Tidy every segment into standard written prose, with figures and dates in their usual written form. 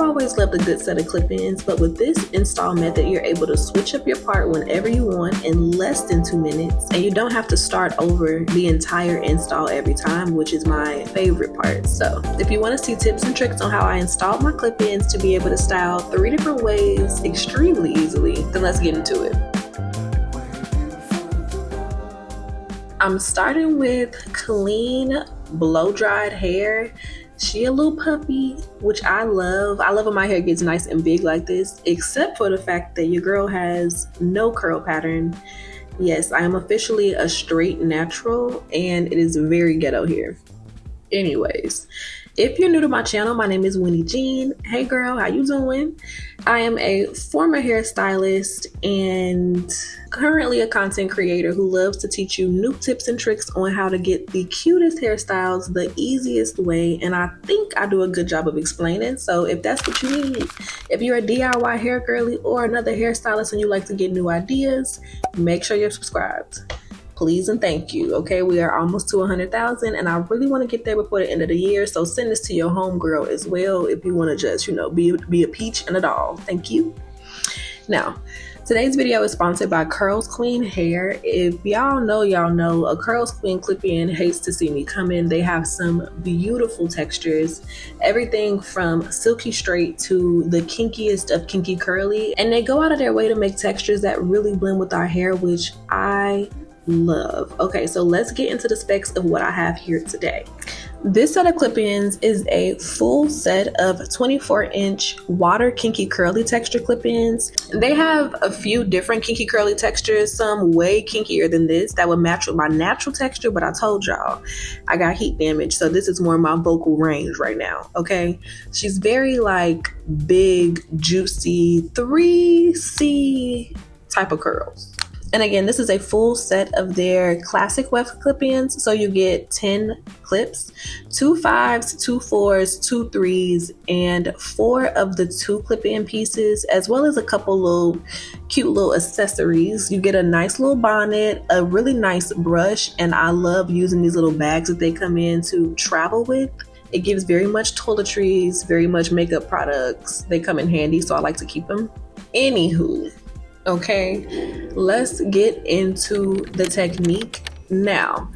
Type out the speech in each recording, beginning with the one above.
always loved a good set of clip-ins, but with this install method, you're able to switch up your part whenever you want in less than 2 minutes, and you don't have to start over the entire install every time, which is my favorite part. So if you want to see tips and tricks on how I installed my clip-ins to be able to style 3 different ways extremely easily, then let's get into it. I'm starting with clean, blow-dried hair. She a little puppy, which I love. I love when my hair gets nice and big like this, except for the fact that your girl has no curl pattern. Yes, I am officially a straight natural, and it is very ghetto here. Anyways, if you're new to my channel, my name is Wynne Jean. Hey girl, how you doing? I am a former hairstylist and currently a content creator who loves to teach you new tips and tricks on how to get the cutest hairstyles the easiest way, and I think I do a good job of explaining. So if that's what you need, if you're a DIY hair girly or another hairstylist and you like to get new ideas, make sure you're subscribed. Please and thank you. Okay, we are almost to 100,000 and I really want to get there before the end of the year. So send this to your homegirl as well if you want to just, be a peach and a doll. Thank you. Now, today's video is sponsored by Curlsqueen hair. If y'all know, a Curlsqueen clip-in hates to see me come in. They have some beautiful textures, everything from silky straight to the kinkiest of kinky curly. And they go out of their way to make textures that really blend with our hair, which I love. Okay, so let's get into the specs of what I have here today. This set of clip-ins is a full set of 24-inch Water Kinky Curly texture clip-ins. They have a few different kinky curly textures, some way kinkier than this that would match with my natural texture, but I told y'all I got heat damage, so this is more my vocal range right now. Okay, she's very like big, juicy 3C type of curls. And again, this is a full set of their classic weft clip-ins. So you get 10 clips, 2 5s, 2 4s, 2 3s, and 4 of the 2 clip-in pieces, as well as a couple little cute little accessories. You get a nice little bonnet, a really nice brush, and I love using these little bags that they come in to travel with. It gives very much toiletries, very much makeup products. They come in handy, so I like to keep them. Anywho. Okay, let's get into the technique now.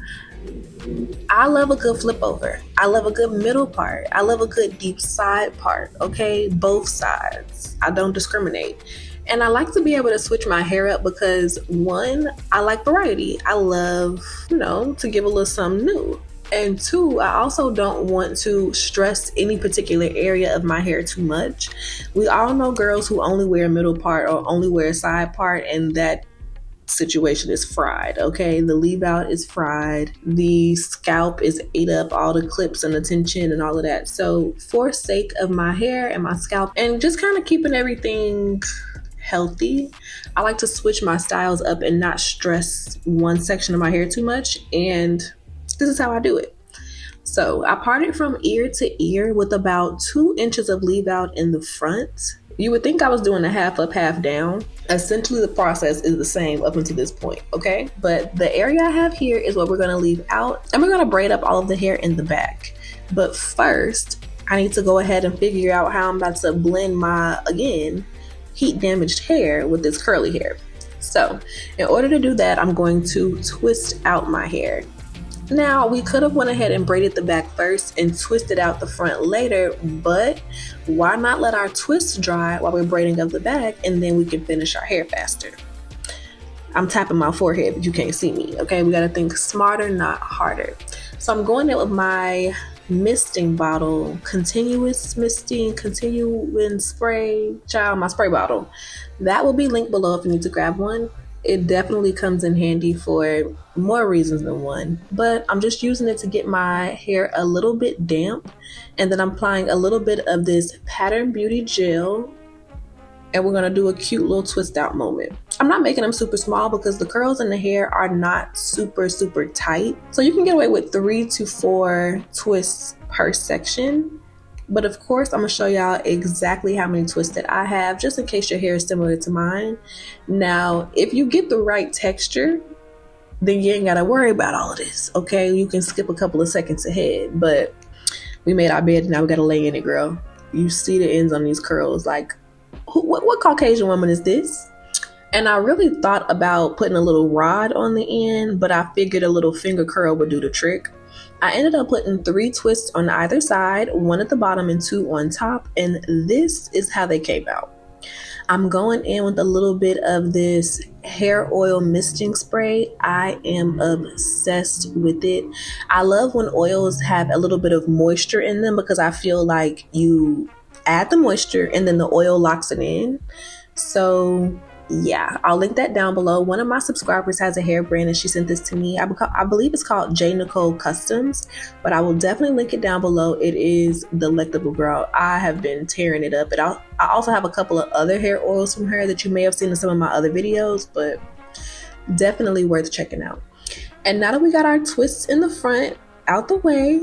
I love a good flip over. I love a good middle part. I love a good deep side part, okay? Both sides. I don't discriminate. And I like to be able to switch my hair up because, one, I like variety. I love, to give a little something new. And 2, I also don't want to stress any particular area of my hair too much. We all know girls who only wear a middle part or only wear a side part, and that situation is fried, okay? The leave out is fried. The scalp is ate up, all the clips and the tension and all of that. So for sake of my hair and my scalp and just kind of keeping everything healthy, I like to switch my styles up and not stress one section of my hair too much, and this is how I do it. So I parted from ear to ear with about 2 inches of leave out in the front. You would think I was doing a half up, half down. Essentially the process is the same up until this point, okay? But the area I have here is what we're gonna leave out, and we're gonna braid up all of the hair in the back. But first, I need to go ahead and figure out how I'm about to blend my, again, heat damaged hair with this curly hair. So in order to do that, I'm going to twist out my hair. Now, we could have went ahead and braided the back first and twisted out the front later, but why not let our twist dry while we're braiding up the back, and then we can finish our hair faster. I'm tapping my forehead, but you can't see me, okay? We gotta think smarter, not harder. So I'm going in with my misting bottle, continuous misting, continuing spray, my spray bottle. That will be linked below if you need to grab one. It definitely comes in handy for more reasons than one, but I'm just using it to get my hair a little bit damp, and then I'm applying a little bit of this Pattern Beauty gel, and we're gonna do a cute little twist out moment. I'm not making them super small because the curls in the hair are not super tight, so you can get away with 3 to 4 twists per section. But of course, I'm gonna show y'all exactly how many twists that I have, just in case your hair is similar to mine. Now, if you get the right texture, then you ain't gotta worry about all of this, okay? You can skip a couple of seconds ahead, but we made our bed and now we gotta lay in it, girl. you see the ends on these curls. Like, what Caucasian woman is this? And I really thought about putting a little rod on the end, but I figured a little finger curl would do the trick. I ended up putting 3 twists on either side, 1 at the bottom and 2 on top, and this is how they came out. I'm going in with a little bit of this hair oil misting spray. I am obsessed with it. I love when oils have a little bit of moisture in them because I feel like you add the moisture and then the oil locks it in. So yeah, I'll link that down below. One of my subscribers has a hair brand and she sent this to me. I believe it's called J. Nicole Customs, but I will definitely link it down below. It is delectable, girl. I have been tearing it up. I also have a couple of other hair oils from her that you may have seen in some of my other videos, but definitely worth checking out. And now that we got our twists in the front out the way,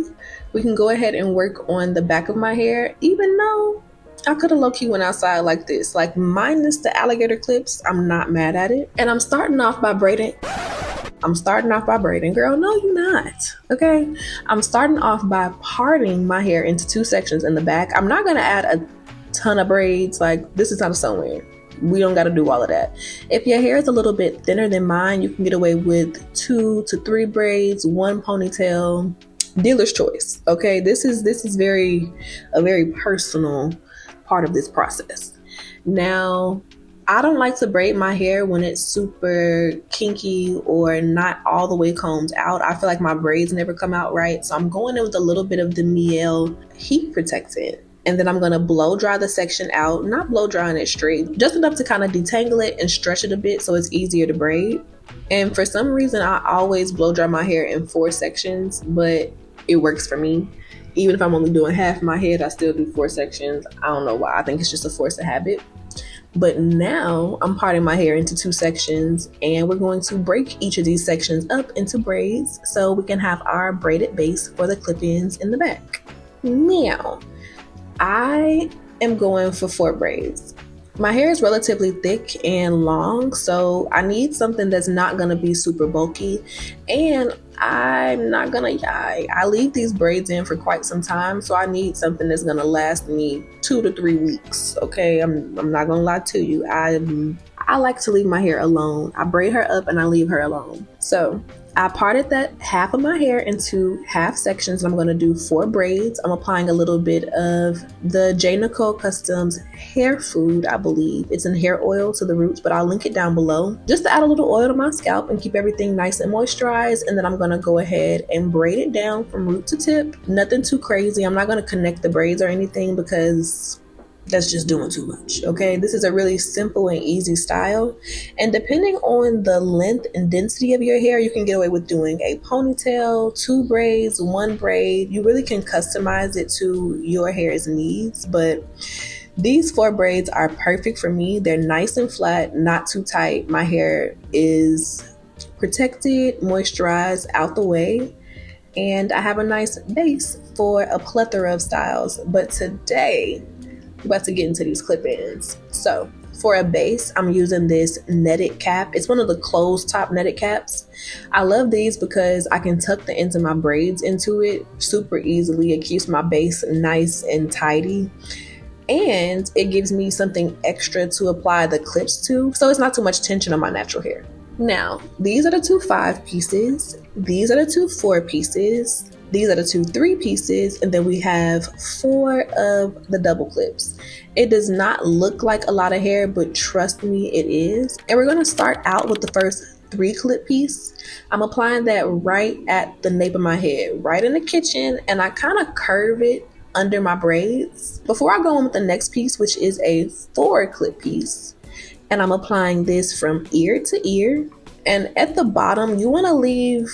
we can go ahead and work on the back of my hair, even though I could have low-key went outside like this, like minus the alligator clips. I'm not mad at it. And I'm starting off by braiding. Girl, no, you're not. Okay. I'm starting off by parting my hair into 2 sections in the back. I'm not going to add a ton of braids. Like, this is not a sew-in. We don't got to do all of that. If your hair is a little bit thinner than mine, you can get away with 2 to 3 braids, 1 ponytail, dealer's choice. Okay. This is a very personal part of this process. Now, I don't like to braid my hair when it's super kinky or not all the way combed out. I feel like my braids never come out right. So I'm going in with a little bit of the Miel heat protectant. And then I'm going to blow dry the section out, not blow drying it straight, just enough to kind of detangle it and stretch it a bit so it's easier to braid. And for some reason, I always blow dry my hair in 4 sections, but it works for me. Even if I'm only doing half my head, I still do 4 sections. I don't know why. I think it's just a force of habit. But now I'm parting my hair into 2 sections and we're going to break each of these sections up into braids so we can have our braided base for the clip-ins in the back. Now, I am going for 4 braids. My hair is relatively thick and long, so I need something that's not going to be super bulky. And I'm not going to lie, I leave these braids in for quite some time, so I need something that's going to last me 2 to 3 weeks. Okay, I'm not going to lie to you. I like to leave my hair alone. I braid her up and I leave her alone. So I parted that half of my hair into half sections. I'm going to do 4 braids. I'm applying a little bit of the J. Nicole Customs hair food, I believe. It's in hair oil to the roots, but I'll link it down below just to add a little oil to my scalp and keep everything nice and moisturized. And then I'm going to go ahead and braid it down from root to tip. Nothing too crazy. I'm not going to connect the braids or anything because that's just doing too much. Okay, this is a really simple and easy style, and depending on the length and density of your hair, you can get away with doing a ponytail, 2 braids, 1 braid. You really can customize it to your hair's needs, but these 4 braids are perfect for me. They're nice and flat, not too tight. My hair is protected, moisturized, out the way, and I have a nice base for a plethora of styles. But today we're about to get into these clip-ins. So for a base, I'm using this netted cap. It's one of the closed top netted caps. I love these because I can tuck the ends of my braids into it super easily. It keeps my base nice and tidy, and it gives me something extra to apply the clips to, so it's not too much tension on my natural hair. Now, these are the 2 5 pieces. These are the 2 4 pieces. These are the 2 3 pieces, and then we have 4 of the double clips. It does not look like a lot of hair, but trust me, it is. And we're gonna start out with the first 3 clip piece. I'm applying that right at the nape of my head, right in the kitchen, and I kind of curve it under my braids. Before I go on with the next piece, which is a 4 clip piece, and I'm applying this from ear to ear. And at the bottom, you wanna leave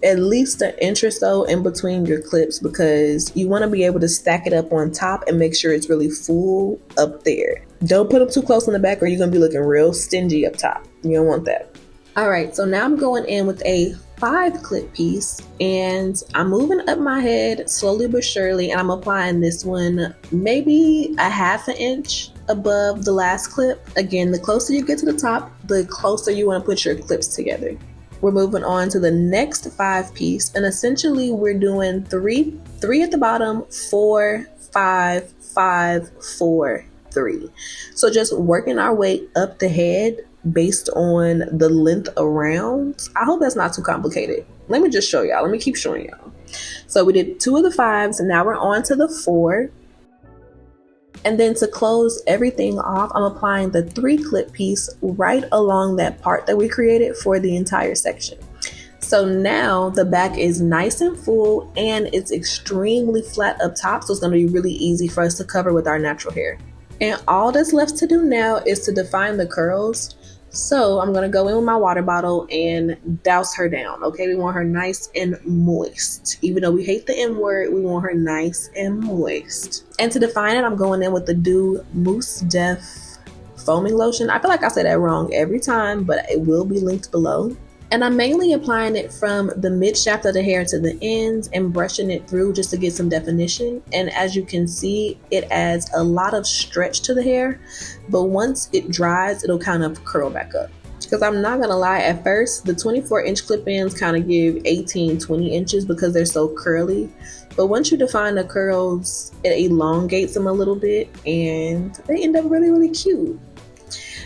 at least an inch or so in between your clips because you want to be able to stack it up on top and make sure it's really full up there. Don't put them too close in the back or you're going to be looking real stingy up top. You don't want that. All right, so now I'm going in with a 5 clip piece and I'm moving up my head slowly but surely, and I'm applying this one maybe a half an inch above the last clip. Again, the closer you get to the top, the closer you want to put your clips together. We're moving on to the next 5 piece, and essentially we're doing 3 at the bottom, 4, 5, 5, 4, 3. So just working our way up the head based on the length around. I hope that's not too complicated. Let me just show y'all. Let me keep showing y'all. So we did 2 of the 5s, and now we're on to the 4. And then to close everything off, I'm applying the 3 clip piece right along that part that we created for the entire section. So now the back is nice and full, and it's extremely flat up top, so it's going to be really easy for us to cover with our natural hair. And all that's left to do now is to define the curls. So I'm going to go in with my water bottle and douse her down. Okay, we want her nice and moist. Even though we hate the M word, we want her nice and moist. And to define it, I'm going in with the Dew Mousse Def foaming lotion. I feel like I say that wrong every time, but it will be linked below. And I'm mainly applying it from the mid shaft of the hair to the ends and brushing it through just to get some definition. And as you can see, it adds a lot of stretch to the hair, but once it dries, it'll kind of curl back up. Because I'm not gonna lie, at first, the 24-inch clip-ins kind of give 18, 20 inches because they're so curly. But once you define the curls, it elongates them a little bit and they end up really, really cute.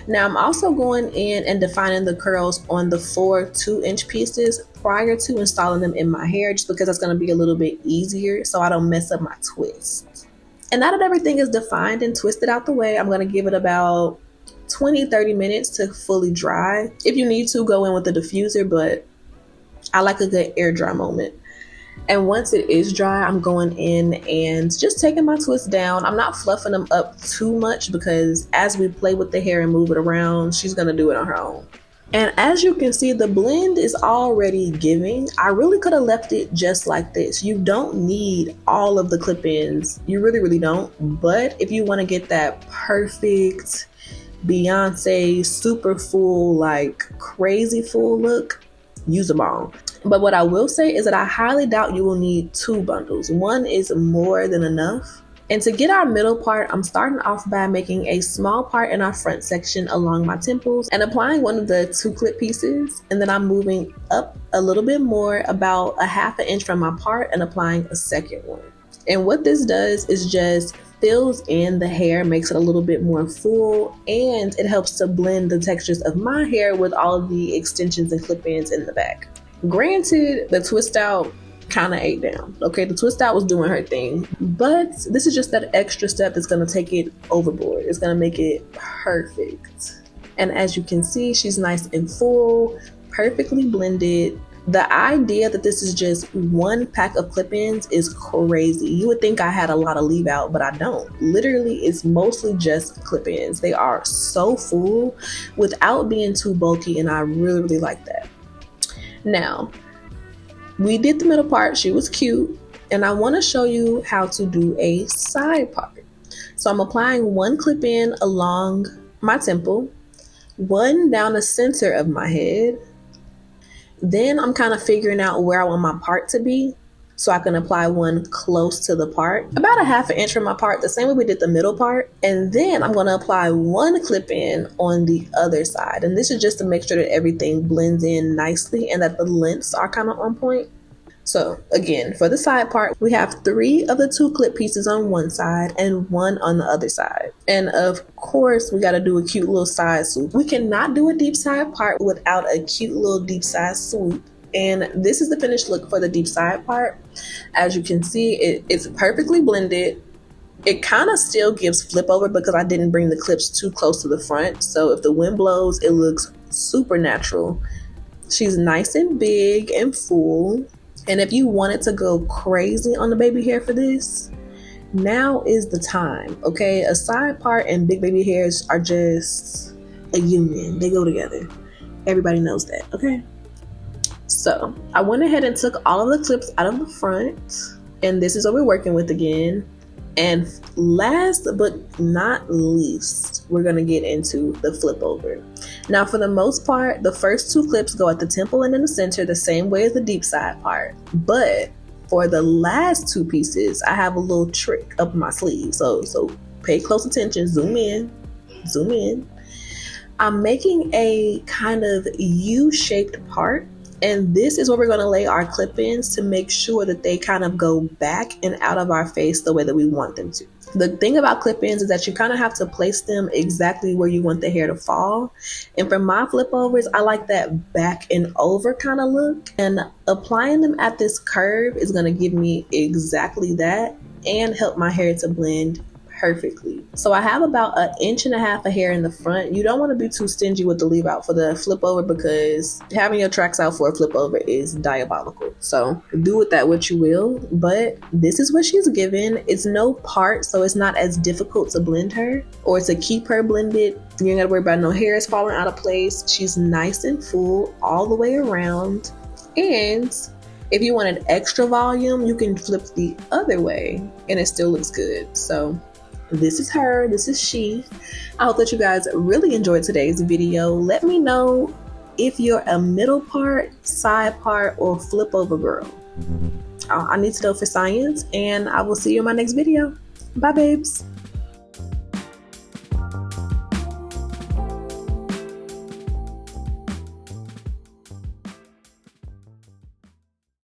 Now I'm also going in and defining the curls on the 4 2-inch pieces prior to installing them in my hair, just because that's going to be a little bit easier so I don't mess up my twist. And now that everything is defined and twisted out the way, I'm going to give it about 20-30 minutes to fully dry. If you need to, go in with the diffuser, but I like a good air dry moment. And once it is dry, I'm going in and just taking my twist down. I'm not fluffing them up too much because as we play with the hair and move it around, she's going to do it on her own. And as you can see, the blend is already giving. I really could have left it just like this. You don't need all of the clip-ins. You really, really don't. But if you want to get that perfect Beyonce super full, like crazy full look, use them all. But what I will say is that I highly doubt you will need 2 bundles. 1 is more than enough. And to get our middle part, I'm starting off by making a small part in our front section along my temples and applying one of the 2 clip pieces. And then I'm moving up a little bit more, about a ½ inch from my part, and applying a second one. And what this does is just fills in the hair, makes it a little bit more full, and it helps to blend the textures of my hair with all of the extensions and clip-ins in the back. Granted, the twist out kind of ate down. Okay, the twist out was doing her thing, but this is just that extra step that's going to take it overboard. It's going to make it perfect. And as you can see, she's nice and full, perfectly blended. The idea that this is just 1 pack of clip-ins is crazy. You would think I had a lot of leave out, but I don't. Literally, it's mostly just clip-ins. They are so full without being too bulky, and I really, really like that. Now, we did the middle part. She was cute, and I want to show you how to do a side part. So I'm applying 1 clip-in along my temple, 1 down the center of my head. Then I'm kind of figuring out where I want my part to be, so I can apply 1 close to the part, about a ½ inch from my part, the same way we did the middle part. And then I'm going to apply 1 clip-in on the other side. And this is just to make sure that everything blends in nicely and that the lengths are kind of on point. So again, for the side part, we have 3 of the 2 clip pieces on one side and 1 on the other side. And of course, we got to do a cute little side swoop. We cannot do a deep side part without a cute little deep side swoop. And this is the finished look for the deep side part. As you can see, it's perfectly blended. It kind of still gives flip over because I didn't bring the clips too close to the front. So if the wind blows, it looks super natural. She's nice and big and full. And if you wanted to go crazy on the baby hair for this, now is the time, okay? A side part and big baby hairs are just a union. They go together. Everybody knows that, okay? So I went ahead and took all of the clips out of the front, and this is what we're working with again. And last but not least, we're gonna get into the flip over. Now for the most part, the first 2 clips go at the temple and in the center the same way as the deep side part. But for the last 2 pieces, I have a little trick up my sleeve. So pay close attention, zoom in. I'm making a kind of U-shaped part. And this is where we're going to lay our clip-ins to make sure that they kind of go back and out of our face the way that we want them to. The thing about clip-ins is that you kind of have to place them exactly where you want the hair to fall. And for my flip overs, I like that back and over kind of look. And applying them at this curve is going to give me exactly that and help my hair to blend perfectly. So I have about 1.5 inches of hair in the front. You don't want to be too stingy with the leave out for the flip over, because having your tracks out for a flip over is diabolical. So do with that what you will, but this is what she's given. It's no part, so it's not as difficult to blend her or to keep her blended. You ain't gotta worry about no hairs falling out of place. She's nice and full all the way around. And if you wanted extra volume, you can flip the other way and it still looks good. So this is her, this is she. I hope that you guys really enjoyed today's video. Let me know if you're a middle part, side part, or flip over girl. I need to know for science, and I will see you in my next video. Bye, babes.